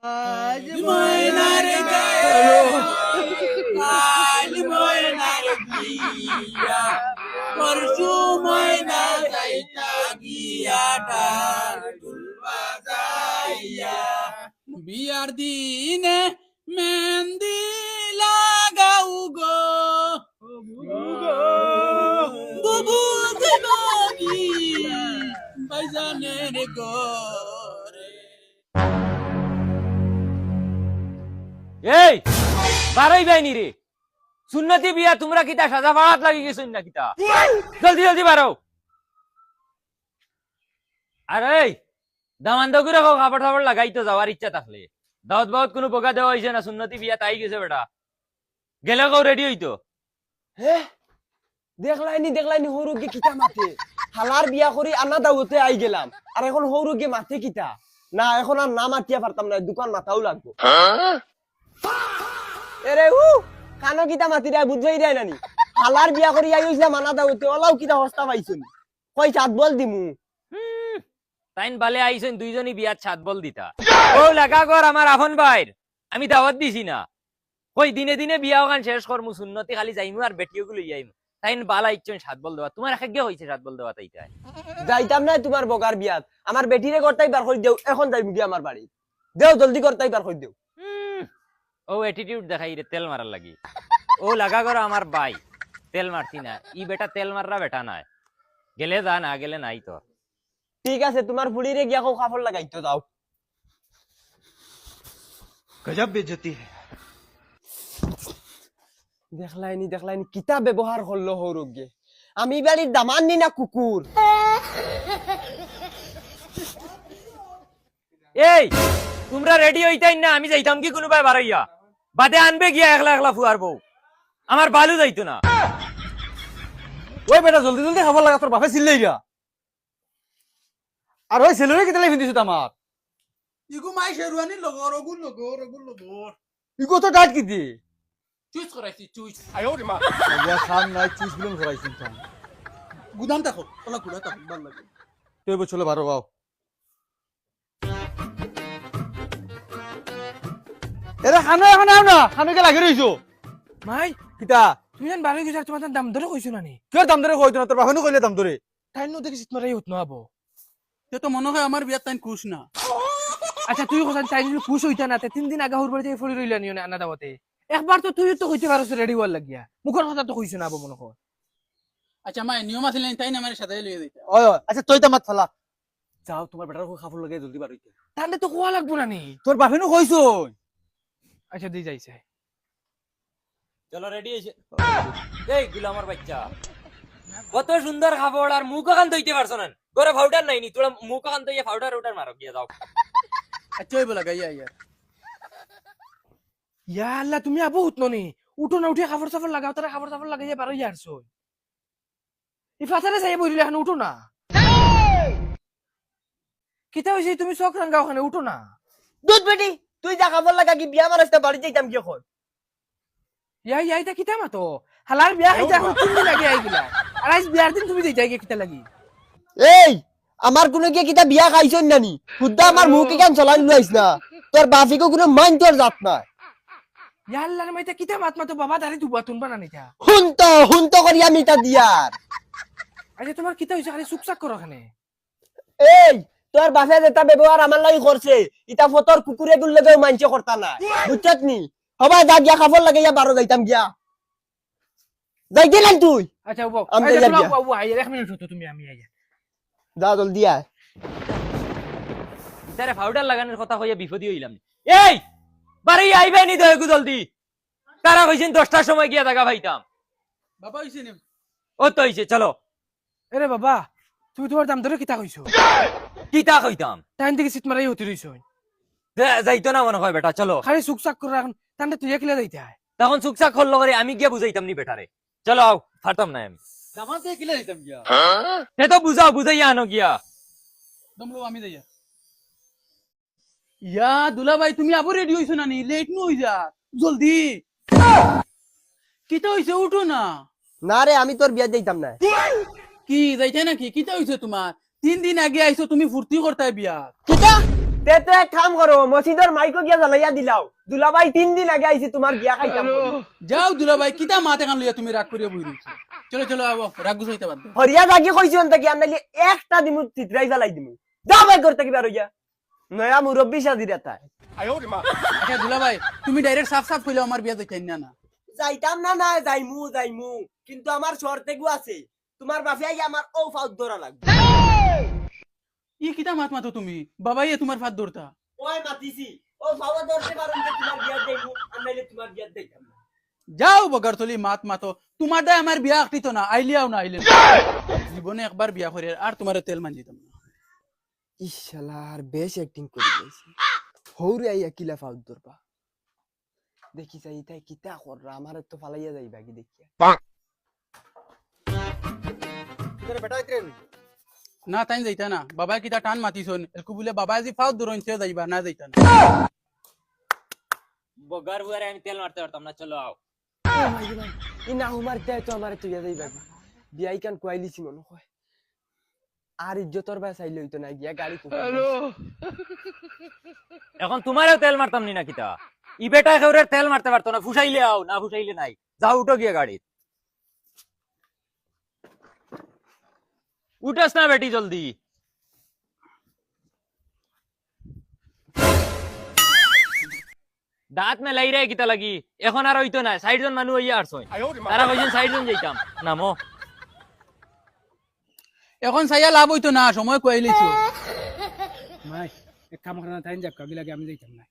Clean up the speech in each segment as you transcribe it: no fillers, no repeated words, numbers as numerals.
আজ ময়নার গায়ে কাল ময়নার বিয়া পরশু ময়না যাইতা গিয়া ঢাকুল বাজাইয়া বিয়ার দিনে মেহেন্দি লাগাও গো বুবু দেবাগি বাইজানের গরে। এই বারই বাইনি রে সুন্নতি বিয়া তোমরা কিতা সাজা ফাড়াত লাগি গেছুন না কিতা জলদি জলদি বারো। আরে দামান দগুরে খাবার খাবার লাগাই তো যাওয়ার ইচ্ছা থাকলে দাওয়াত বাওয়াত কোনো বোকা দেওয়া হয়েছে না সুন্নতি বিয়া তাই গেছে বেটা গেলে কেউ রেডি হইতো। হে দেখলাইনি হৌরুকে কিতা মাতে হালার বিয়া করি আনা দাওতে আই গেলাম আর এখন হৌরুকে মাতে কিতা না এখন আর না মাতিয়া পারতাম না দোকান মাথাও লাগবো এরে কানো কিতা মাতি দেয় বুঝাই দেয় নানি হালার বিয়া করি আই হইছিলাম আনা দাওতে ওলাও কিতা হস্তা পাইছুন কই চাঁদ বল দিমু তাইন বালে আইছেন দুইজনই বিয়ার ছাদ বল দিতা ও লাগা কর আমার আফন ভাইর আমি দাওয়াত দিছি না কই দিনে দিনে বিয়া ওখান শেষ করমু সুন্নতি খালি যাইমু আর বেটিওগুলো যাইমু তাইন বালা ইচ্ছন সাত বল দেওয়া তোমার একে হইছে সাত বল দেওয়া তাইটাই যাইতাম না তোমার বগার বিয়াত আমার বেটিরে করতাই বার কই দেও এখন যাইমু কি আমার বাড়ি দেও জলদি করতাই বার কই দেও ও অ্যাটিটিউড দেখাই রে তেল মারার লাগি ও লাগা করো আমার ভাই তেল মারতি না ই বেটা তেল মাররা বেটা নাই গেলে যা না গেলে নাই তো ঠিক আছে তোমার ফুড়িরে গিয়া কো কাপড় লাগাইতো যাও গজব বেজতি দেখলাইনি কিতা ব্যবহার করলো হৌরুগে আমি বাড়ির দামান নি না কুকুর এই তোমরা রেডি হইতাই না আমি যাইতাম কি কোনো ভাই বাড়াইয়া বাদে আনবে গিয়া একলা একলা ফুয়ার বউ আমার বালু যাইতো না। ওই বেটা জলদি জলদি খাবার লাগা তোর বাপে চিল্লাই গা আর ওই ছেলেরে কেটে লাই ফিন্দিছ আমার ইগু মাই শেরওয়ানি লগর ইগো তো ডাট কি দি চুইস করাইছি চুইস ইয়া খান নাই চিজ বিলন করাইছিন খান গুদাম দেখো ওলা গুড়া তাক ভাল লাগে তুই বছলে বারো বাও এরে খানো এখন আও না খানোকে লাগি রইছো মাই কিতা তুমি যেন বারো গেছে তোমার দাম ধরে কইছো নানি কিয় দাম ধরে কইতো না তোর বাপেনো কইলে দাম ধরে তাই নো দেখি তোমার উঠ নহবো তে তো মনে হয় আমার বিয়াত তাইন খুশ না। আচ্ছা তুই কোথায় তাই যদি খুশ হইতা না 3 দিন আগে হুর বাড়িতে ফড়ি রইলা নিও না আনা দাওয়াতে একবার তো তুই তো কইতে পারছ রেডি হওয়ার লাগিয়া মুখের কথা তো কইছো না আবো মনে কর আচ্ছা মাই নিয়ম আছিল তাই না আমার সাথে লইয়া দিতা ওই ওই আচ্ছা তুই তো মাত ফেলা যাও তোমার বেটার খাবার লাগে জলদি বার হইতে তাহলে তো কোয়া লাগবো নানি তোর বাপেনো কইছো আচ্ছা দি যাইছে চলো রেডি হইছে এই গুলো আমার বাচ্চা কত সুন্দর খাবার আর মুখ কান ধইতে পারছ না ঘরে পাউডার নাই নি তোরা মুখ কান ধইয়া পাউডার উঠার মারো গিয়া যাও। আচ্ছা ওই বলা গাইয়া ইয়ার ইয়া আল্লাহ তুমি আবো উঠ নি উঠো না উঠে খাবার সাফর লাগাও তারা খাবার সাফর লাগাইয়া বারো ইয়ারছো ইফাতারে যাই বইলে এখন উঠো না কিতা হইছে তুমি চোখ রাঙ্গা ওখানে উঠো না দুধ বেটি তুই যা কাপড় লাগা কি বিয়া মারাস্তা বাড়ি যাইতাম কি কই ইয়া ইয়া এটা কিতা মাতো হালার বিয়া হইতা এখন 3 দিন আগে আইছিলা আর আজ বিয়ার দিন তুমি যাইতা গিয়ে কিতা লাগি এই আমার কোনো কি কিতা বিয়া খাইছন নানি খুদা আমার মুখে কেন চলাই লইছ না তোর বাফিকে কোনো মান তোর জাত না ইয়া আল্লাহর মাইতা কিতা মাত মাতো বাবা দাঁড়ি দুবা তুনবা না নিতা হুনতো করি আমি তা দিয়ার আচ্ছা তোমার কিতা হইছে খালি চুপচাপ করো ওখানে এই তোর বাপে যেটা ব্যবহার আমার লাগি করছে ইটা ফতর কুকুরে গুললেও মানছে করতা না বুঝছত নি হবা যা গিয়া খাবার লাগে ইয়া বারো যাইতাম গিয়া যাই গেলেন তুই আচ্ছা বাবু আমি আচ্ছা যাই বাবু গিয়া। বাবু আই 1 মিনিট হতো তুমি আমি আই যা জলদি আয় তারে পাউডার লাগানোর কথা কইয়া বিপদী হইলাম। এই বাড়ি আইবে নি দয়গু জলদি তারা কইছেন 10টার সময় গিয়া জায়গা পাইতাম বাবা হইছে নি ও তো হইছে চলো আরে বাবা তুমি তোমার দাম ধরে কিতা কইছো কিতা কইতাম টাইম থেকে সিট মারাই হতে রইছো যাইতো না মনে হয় বেটা চলো খালি চুপচাপ করে এখন তান্ডে তুই একলা যাইতে হয় তখন চুকচাক করলো করে আমি গিয়া বুঝাইতাম নি বেটারে চলো আও পারতাম না আমি জামাতে কিলে দিতাম গিয়া সে তো বুঝাও বুঝাইয়া আনো গিয়া দমলো আমি যাইয়া ইয়া দুলা ভাই তুমি আবার রেডি হইছো না নি লেট নু হই যা জলদি কিতা হইছে উঠো না না রে আমি তোর বিয়া যাইতাম না কি যাইতে নাকি কিতা হইছে তোমার 3 দিন আগে আইছো তুমি ফুর্তি করতাই বিয়া কিতা তে তো এক কাম করো মসজিদের মাইকো গিয়া জ্বালাইয়া দিলাও দুলাভাই 3 দিন আগে আইছি তোমার বিয়া খাইতাম যাও দুলা ভাই কিতা মাতে কান লইয়া তুমি রাগ করিয়া বই রইছো চলো চলো আও রাগ গুছাইতে বাদ দাও। হরিয়া জাগি কইছি অন্তে কি আনলি একটা দিমু তিতরাই জ্বালাই দিমু যাও ভাই করতে কি বারো গিয়া নয়া মুরব্বি সাজিরা তাই আচ্ছা দুলা ভাই তুমি ডাইরেক্ট সাফ সাফ কইলো আমার বিয়া যাইতেন না না যাইতাম না না যাইমু কিন্তু আমার শর্তে গু আছে তোমার বাফিয়াই আমার ও ফাউদ ধরা লাগবে ই কিতা মাত মাতো তুমি বাবাই তোমার ফাত ধরতা ওই মাতিছি ও ফাউদ ধরতে পারুন যে তোমার বিয়া দেইমু আনলে তোমার বিয়া দেইতাম না যাও বগারতলি মাত মাতো তোমার দায় আমার বিয়া আকিত না আইলিয়াও না আইলে জীবনে একবার বিয়া করে আর তোমার তেল মান দিতাম না ইশালার বেশ অ্যাক্টিং করে গেছে হৌরে আইয়া কিলা ফাউদ ধরবা দেখি যাই তাই কিতা কররা আমার তো ফালাইয়া যাইবা কি দেখিয়া তোর বেটা ইতরেন না তাই যাইতা না বাবা কিতা টান মাতিছন এলকু বলে বাবা আজি ফাউদ ধরনছে যাইবা না যাইতা না বগার বুয়ারে আমি তেল মারতে পারতাম না চলো আও ই না হুমার তাই তো আমারে তুইয়া যাইবা বিয়াই কান কোয়াইলিছি মনে হয় আর ইজ্জতর বা চাইলে হইতো না গিয়া গাড়ি এখন তোমারও তেল মারতাম নি না কিতা ই বেটা কেউরে তেল মারতে পারতো না ফুসাইলে আও না ফুসাইলে নাই যাও উঠো গিয়া গাড়ি উঠাস না বেটি জলদি দাঁত মেলাই রে কিতা লাগি এখন আর হইতো না 60 জন মানুষ হইয়া আসছে তারা কইছেন 60 জন যাইতাম নামো এখন চাইয়া লাভ হইতো না সময় কইলিছো মাই এক কাম করে না তাই যাক কাবি লাগে আমি যাইতাম না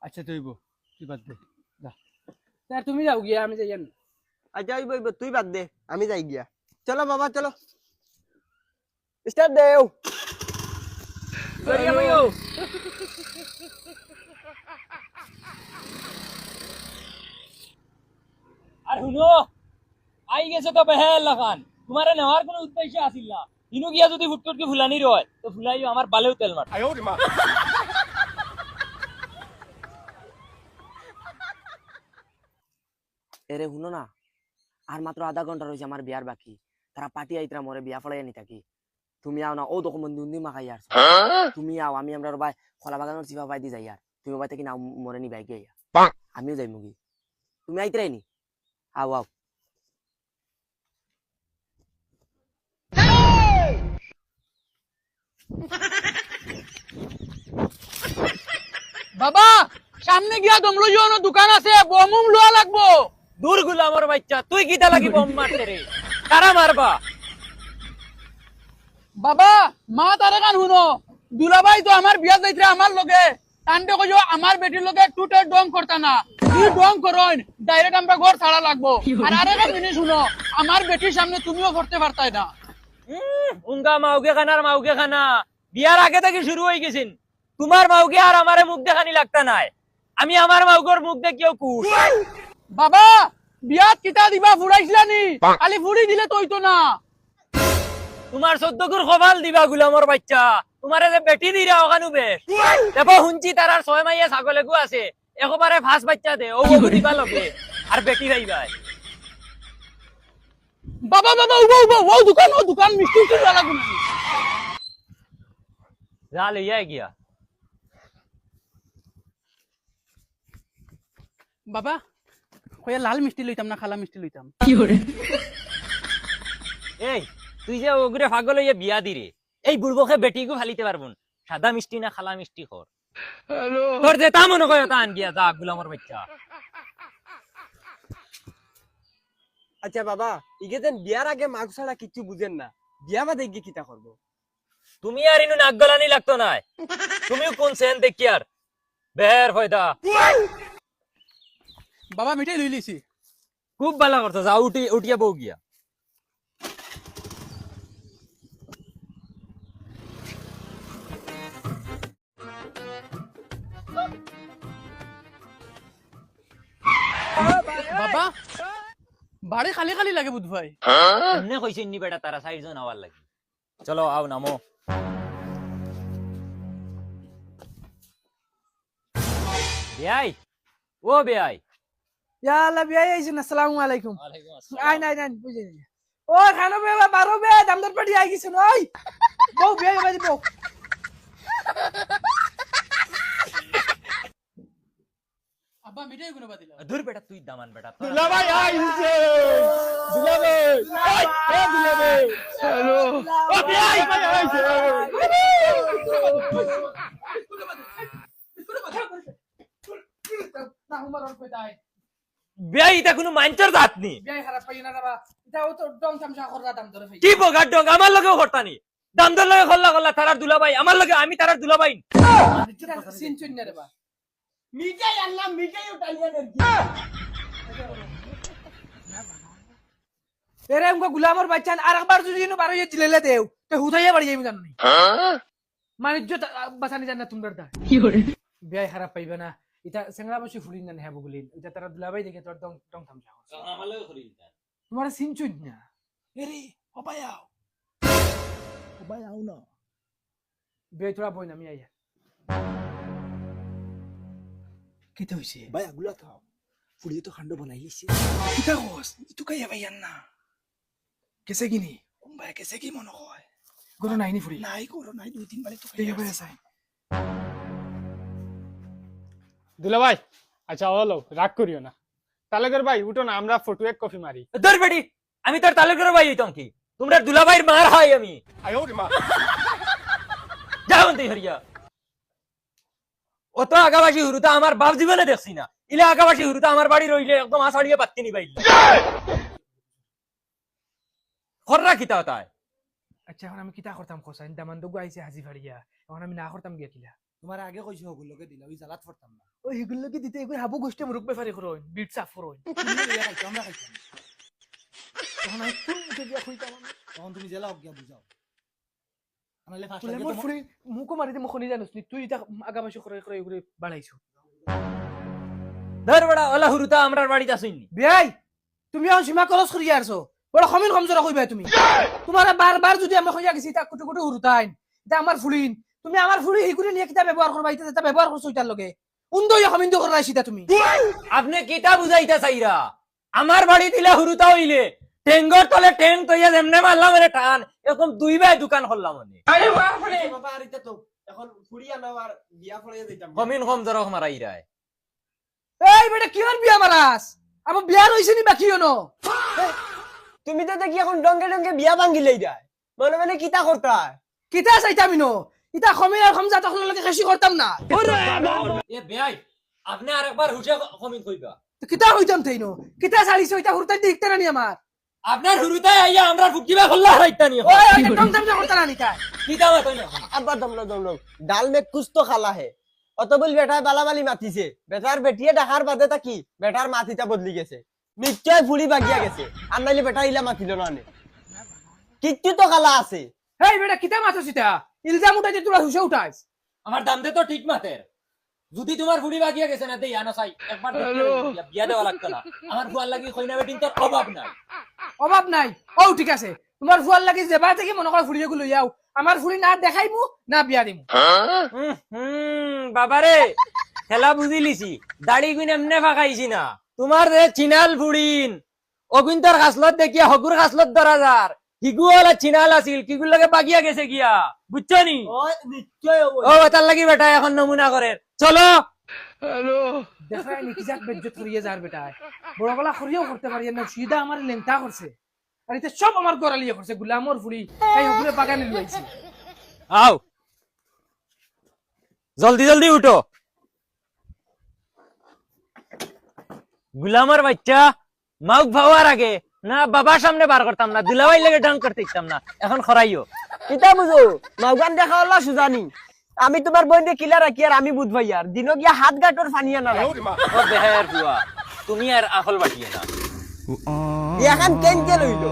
আচ্ছা তুইব তুই বাদ দে যা স্যার তুমি যাও গিয়া আমি যাইয়ান আচ্ছা তুই বাদ দে আমি যাই গিয়া চলো বাবা চলো স্টার্ট দেও আর শুনো আই গেছে তো বেহেল লাগান তোমারে নেওয়ার কোনো উদ্দেশ্য আছিল না ইনু গিয়া যদি ফুটকটকে ফুলানি রয় তো ফুলাইও আমার বালেও তেল মার এরে শুনো না আর মাত্র আধা ঘন্টা রয়েছে আমার বিয়ার বাকি তারা পার্টি আইতরা মরে বিয়া ফলাই আনি থাকি তুমি আও না ও তখন বন্ধু বন্ধু মাখাই আর তুমি আও আমি আমরা ভাই খোলা বাগানোর চিপা পাই দি যাই আর তুমি ভাই থেকে না মরে নি বাইকে আমিও যাই মুগি তুমি আইতরাই নি আও আও বাবা সামনে গিয়া দমলো জোনো দোকান আছে বমুম লোয়া লাগবো দূর গুলামর বাচ্চা তুই কিতা লাগি বম মারতে রে কারা মারবা বাবা মা তারে কান শুনো দুলাভাই তো আমার বিয়া যাইতে আমার লগে টান্ডে কইও আমার বেটির লগে টুটে ডং করতা না তুই ডং করইন ডাইরেক্ট আমরা ঘর ছাড়া লাগবো আর আরেকটা জিনিস শুনো আমার বেটির সামনে তুমিও করতে পারতাই না উঙ্গা মাউকে খানার মাউকে খানা বিয়ার আগে থেকে শুরু হয়ে গেছেন তোমার মাউকে আর আমারে মুখ দেখানি লাগতা নাই আমি আমার মাউকর মুখ দেখিও কুট বাবা বিয়াত কিতা দিবা ফুরাইছিলানি খালি ফুড়ি দিলে তইতো না তোমার 14 গুর খবাল দিবা গুলামর বাচ্চা তোমারে যে বেটি দিরা ওখানু বেশ দেখো হুঞ্চি তারার 6 মাইয়া ছাগলে গু আছে একবারে ফাঁস বাচ্চা দে ও দিবা লগে আর বেটি রাইবাই বাবা বাবা উবো উবো ও দোকান মিষ্টি কি লাগু না যা লইয়া গিয়া বাবা কইয়া লাল মিষ্টি লইতাম না খালা মিষ্টি লইতাম এই তুই যে ওগুরে পাগল হইয়া বিয়া দিরে এই বুড়বকে বেটিগু ফালিতে পারবুন সাদা মিষ্টি না খালা মিষ্টি খর তোর যে তা মনে কয় তা আন গিয়া যা গুলামর বাচ্চা আচ্ছা বাবা ইগেতেন বিয়ার আগে মাগ ছাড়া কিছু বুঝেন না বিয়া বাদে গিয়ে কিতা করবো তুমি আর ইনু নাক গলানি লাগতো না তুমিও কোন সেন দেখি আর বের ফয়দা বাবা মিঠাই লই লিছি খুব ভালো করছো যা উঠিয়া বউ গিয়া বাবা বাড়ি খালি খালি লাগে বুধ ভাই এমনে কইছে নি বেটা তারা 4 জন আওয়ার লাগি চলো আও নামো বেয়াই ও বেয়াই ইয়া আল্লাহ বিয়াই আইছেন আসসালামু আলাইকুম ওয়ালাইকুম আই নাই নাই বুঝে নি ও খানো বে বারো বে দামদার পাটি আই গেছেন ওই বউ বিয়াই বাজি বউ আব্বা মিঠাই কোনো বাদিলা ধুর বেটা তুই দামান বেটা তোর দুলাভাই আইছে দুলাভাই এ দুলাভাই হ্যালো ও ভাই আইছে না উমার ওর পেটাই বিয়া ইটা কোনো মাইন্টার জাত নি বিয়াই খারাপ পাই না যাবা এটা ও তো ডং তামসা কররা দাম ধরে ফাই কি বগার ডং আমার লগেও করতানি দাম দর লগে খল্লা খল্লা তারার দুলাভাই আমার লগে আমি তারার দুলাভাই সিন চুন না রে বা মিঠাই আনলাম মিঠাই উঠাইয়া নেন এরে আমগো গুলামর বাচ্চান আরেকবার যদি ইনো বারো ইয়ে দিলেলে দেও তে হুদাইয়া বাড়ি যাইমি জানি মানিজ্য বাঁচানি জান না তোমরা দা বিয়াই খারাপ পাইবে না এটা সেংরা বসে ফুলিন না হ্যাঁ বগুলিন এটা তারা দুলাভাই দেখে তোর ডং ডং থামসা আমার লগে করি তোমার সিন চুন না এরে অবায়াও ভাই আও না বিয়াই তোরা বই না আমি আইয়া কিতে হইছে ভাই আগুলা থাও ফুড়িয়ে তো খান্ড বানাই লিছে কিতা কস ইতু কাইয়া ভাইয়ান না কেসে কিনি ভাই কেসে কি মনে হয় গরো নাইনি ফুরি নাই করো নাই 2-3 বারে তো দেখে ভাই আছে দুলাভাই আচ্ছা হলো রাগ করিও না তালেগর ভাই উঠো না আমরা ফটো এক কফি মারি ধর বেটি আমি তোর তালুকের ভাই হইতাম কি তোমরা দুলাভাইয়ের মার হয় আমি আয়ো রে মা যাও তুই হরিয়া অত আগাবাসী হুরুতা আমার বাপ জীবনে দেখছি না ইলে আগাবাসী হুরুতা আমার বাড়ি রইলে একদম আষাঢ়িয়ে পাত্তি নি বাইল খররা কিতা তাই আচ্ছা এখন আমি কিতা করতাম কোসাইন দামান দগু আইছে হাজি ফাড়িয়া এখন আমি না করতাম গিয়া কিলা তোমার আগে কইছো ওগুলোকে দিলা ওই জালাত পড়তাম না ওই এগুলো কি দিতে এগুলো হাবু গোষ্ঠী মুরুক বেফারি করোন বিট সাফ করোন আমরা খাইতাম এখন আমি কোন মুখে দিয়া খুইতাম তখন তুমি জেলা অজ্ঞা বুঝাও আনালে ফার্স্ট তুই মোর ফুরি মুকো মারি দে মুখনি জানোস নি তুই এটা আগাবাসী করে করে এগুলো বাড়াইছো ধর বড়া ওলা হুরুতা আমরার বাড়িতে আসুননি বিয়াই তুমি এখন সীমা খরচ করিয়া আরছো বড় খমিন খমজরা কইবা তুমি তোমার বারবার যদি আমরা কইয়া গেছি তা কুটু কুটু হুরুতাইন এটা আমার ফুলিন তুমি আমার ফুলি এগুলো নিয়ে কিতা ব্যবহার করবা এটা ব্যবহার করছো এটার লগে উন্দই খমিন তো করাইছি তা তুমি আপনি কিতা বুঝাইতা চাইরা আমার বাড়ি দিলা হুরুতা হইলে টেঙ্গর তলে টেং তৈয়া যেমনে মারলাম মানে টান এরকম দুই ভাই দোকান করলাম মানে বাবা আরিতে তো এখন ফুড়িয়া নাও আর বিয়া ফড়াইয়া দিতাম কমিন কম জরক মারাই রায় এই বেটা কি আর বিয়া মারাস আমার বিয়া রইছে নি বাকি হনো তুমি তো দেখি এখন ডঙ্গে ডঙ্গে বিয়া ভাঙ্গিলেই যায় মনে মনে কিতা করতা কিতা চাইতামি নো ইতা খমিন আর খমজা তখন লগে খেসি করতাম না এ বেয়াই আপনি আরেকবার হুশে কমিন কইবা তো কিতা হইতাম তাইনো কিতা ছাড়িছো এটা হুরতাই দেখতে না নি আমার আপনার হুরুতাই আইয়া আমরা ফুকিবা হল্লা হইতানি ওই ওই টং টং করতে না নি তাই কিতা মাতই না আব্বা দমলো ডাল মে কুছ তো খালা হে অত বল বেটা বালাবালি মাতিছে বেটার বেটিয়ে ডাকার বাদে তা কি বেটার মাথিটা বদলি গেছে নিশ্চয় ফুলি বাগিয়া গেছে আর নাইলে বেটা ইলা মাতিল না নে কিচ্ছু তো খালা আছে এই বেটা কিতা মাথা সিতা ইলজাম উঠাইতে তোরা হুশে উঠাইস আমার দাম দে তো ঠিক মাতের যদি তোমার ফুড়ি বাগিয়া গেছে না দেই আনা চাই একবার বিয়া দেওয়া লাগতো না আমার ফুয়ার লাগি কইনা বেটিন তোর অভাব নাই অভাব নাই ও ঠিক আছে তোমার ফুয়ার লাগি যেবা থেকে মনে করে ফুড়িয়ে গুলো যাও আমার ফুড়ি না দেখাইমু না বিয়া দিমু বাবারে খেলা বুঝি লিছি দাড়ি গুন এমনে ফাঁকাইছি না তোমার যে চিনাল ফুড়িন অগুন্তর গাছলত দেখিয়া হগুর গাছলত ধরা যার হিগুয়ালা চিনাল আছিল কিগুর লাগে বাগিয়া গেছে গিয়া বুঝছো নি ওই নিশ্চয় ও তার লাগি বেটা এখন নমুনা করে চলো দেখাই নি কিজাক বেজ্জত করিয়ে যার বেটা বড় গলা করিয়েও করতে পারি না সিধা আমার লেংটা করছে আর এটা সব আমার গড়ালিয়ে করছে গুলামর ফুড়ি এই হগুরে বাগানে লইছি আও জলদি জলদি উঠো গুলামের বাচ্চা মাউক ভাবার আগে না বাবার সামনে বার করতাম না দুলাভাই লেগে ডাং করতে ইচ্ছাম না এখন খরাইও কিতা বুঝো মাউগান দেখা হল্লা সুজানি আমি তোমার বইন্দে কিলা রাখি আর আমি বুধ ভাই আর দিন গিয়া হাত গাটর ফানিয়া না ও বেহায়ার বুয়া তুমি আর আখল বাটিয়ে না এখন কেন কে লইলো